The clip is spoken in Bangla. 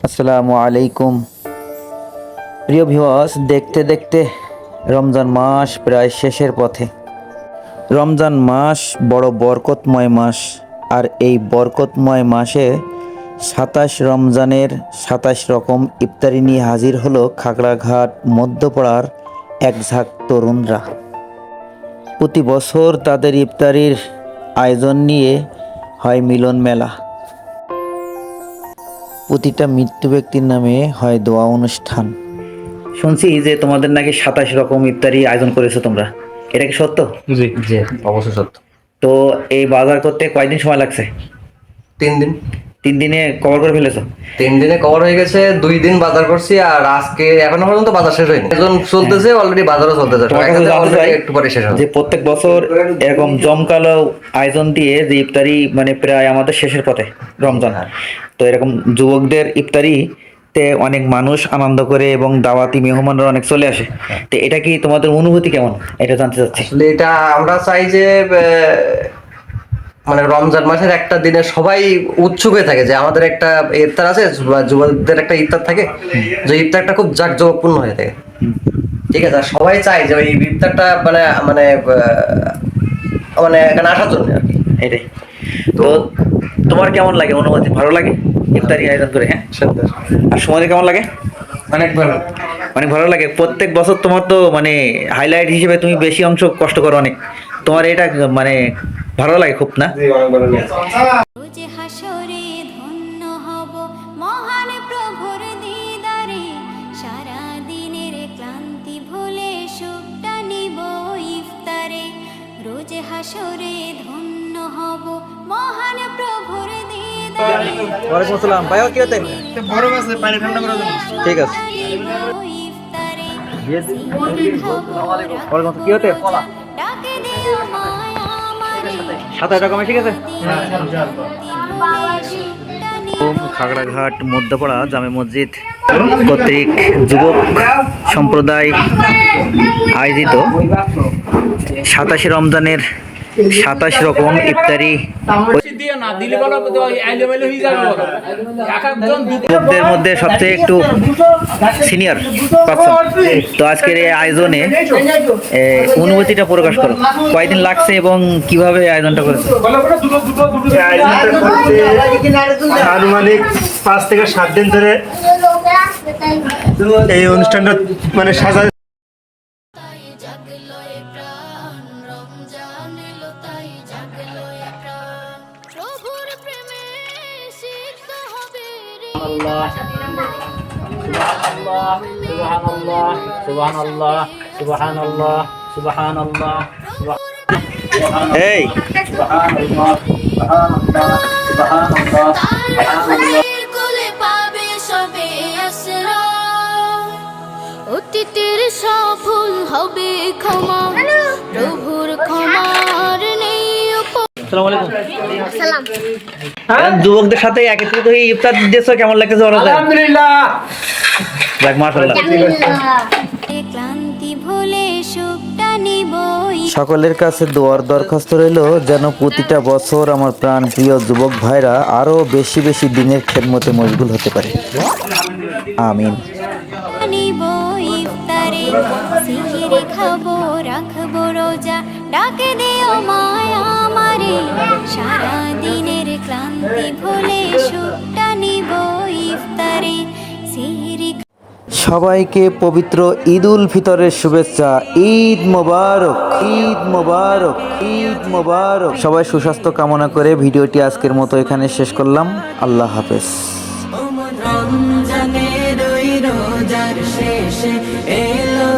আসসালামু আলাইকুম প্রিয় ভিউয়ার্স, দেখতে দেখতে রমজান মাস প্রায় শেষের পথে। রমজান মাস বড় বরকতময় মাস, আর এই বরকতময় মাসে ২৭ রমজানের ২৭ রকম ইফতারি নিয়ে হাজির হলো খাগড়াঘাট মধ্যপাড়ার এক ঝাঁক তরুণরা। প্রতি বছর তাদের ইফতারির আয়োজন নিয়ে হয় মিলন মেলা, প্রতিটা মৃত্যু ব্যক্তির নামে হয় দোয়া অনুষ্ঠান। শুনছি যে তোমাদের নাকি ২৭ রকম ইফতারি আয়োজন করেছো তোমরা, এটা কি সত্য? জি জি, অবশ্যই সত্য। তো এই বাজার করতে কয়দিন সময় লাগছে? 3 দিন। 3 দিনে কভার করে ফেলেছো? 3 দিনে কভার হয়ে গেছে। 2 দিন বাজার করছি, আর আজকে এখনো পর্যন্ত বাজার শেষ হয়নি। এখন চলতেছে, অলরেডি বাজারও চলতেছে। তোমার কাছে জানতে চাই, একটু পরে শেষ হবে। যে প্রত্যেক বছর এরকম জমকালো আয়োজন দিয়ে যে ইফতারি, মানে প্রায় আমাদের শেষের পথে রমজান, তো এরকম যুবকদের ইফতারি তে অনেক মানুষ আনন্দ করে এবং দাওয়াতি মেহমানরা অনেক চলে আসে। তো এটা কি তোমাদের অনুভূতি কেমন, এটা জানতে চাচ্ছি। আসলে এটা আমরা চাই যে মানে রমজান মাসের একটা দিনে সবাই উৎসুক হয়ে থাকে যে আমাদের একটা ইফতার আছে, বা যুবকদের একটা ইফতার থাকে, যে ইফতারটা খুব জাঁকজমকপূর্ণ হয়ে থাকে। ঠিক আছে, আর সবাই চায় যে ওই ইফতারটা মানে মানে মানে এখানে আসার জন্য আর কি। এটাই তো। তোমার কেমন লাগে অনুভূতি? ভালো লাগে ইফতারি আয়োজন করে? হ্যাঁ। আর সময় কেমন লাগে? অনেক ভালো। অনেক ভালো লাগে। প্রত্যেক বছর তোমার তো মানে হাইলাইট হিসেবে তুমি বেশি অংশ কষ্ট করো অনেক, তোমার এটা মানে ভালো লাগে খুব, না? রোজে হাসরে ধন্য হব মহান প্রভুর দিদারে, সারা দিনের ক্লান্তি ভুলে সুখটা নিব ইফতারে। রোজে হাসরে ধন্য হব মহান প্রভুর দিদারে। ওয়ালাইকুম আসসালাম ভাই, কি হতে? বড় মাছে পানি ঠান্ডা করার জন্য। ঠিক আছে। ইফতারে ওয়ালাইকুম, কি হতে? ডাকে দিও মায়া আমারে, ২৭ রকম ঠিক আছে। খাগড়াঘাট মধ্যপাড়া জামে মসজিদ কর্তৃক যুবক সম্প্রদায় আয়োজিত ২৭ রমজানের ২৭ রকম ইফতারি যুবকদের মধ্যে সবচেয়ে একটু সিনিয়র পার্সন। তো আজকের এই আয়োজনে অনুভূতিটা প্রকাশ করো, কয়দিন লাগছে এবং কিভাবে আয়োজনটা করেছে? আনুমানিক 5 থেকে 7 দিন ধরে এই অনুষ্ঠানটা মানে সাজা। এই অতীতের সফল হবে ক্ষমা, প্রভুর ক্ষমার নেই। আসসালামু আলাইকুম। যুবকদের সাথে একত্রিত হয়ে ইফতার দিয়েছো, কেমন লাগতেছে? আলহামদুলিল্লাহ। যাক, মাশাআল্লাহ। ক্লান্তি ভুলে সুখটা নিব। সকলের কাছে দোয়ার দরখাস্ত রইল যেন প্রতিটা বছর আমার প্রাণ প্রিয় যুবক ভাইরা আরো বেশি বেশি দিনের খেদমতে মশগুল হতে পারে। আমিন। নিব ইফতারে, সিহিরি খাবো, রাখবো রোজা, ডাকে দিও মায়া আমারে, সারা দিনের ক্লান্তি ভুলে সুখটা নিব ইফতারে। সিহিরি সবাইকে পবিত্র ঈদ উল ফিতরের শুভেচ্ছা। ঈদ মোবারক, ঈদ মোবারক, ঈদ মোবারক। সবাই সুস্বাস্থ্য কামনা করে ভিডিওটি আজকের মতো এখানে শেষ করলাম। আল্লাহ হাফেজ। রমজানের ওই রোজার শেষে এলো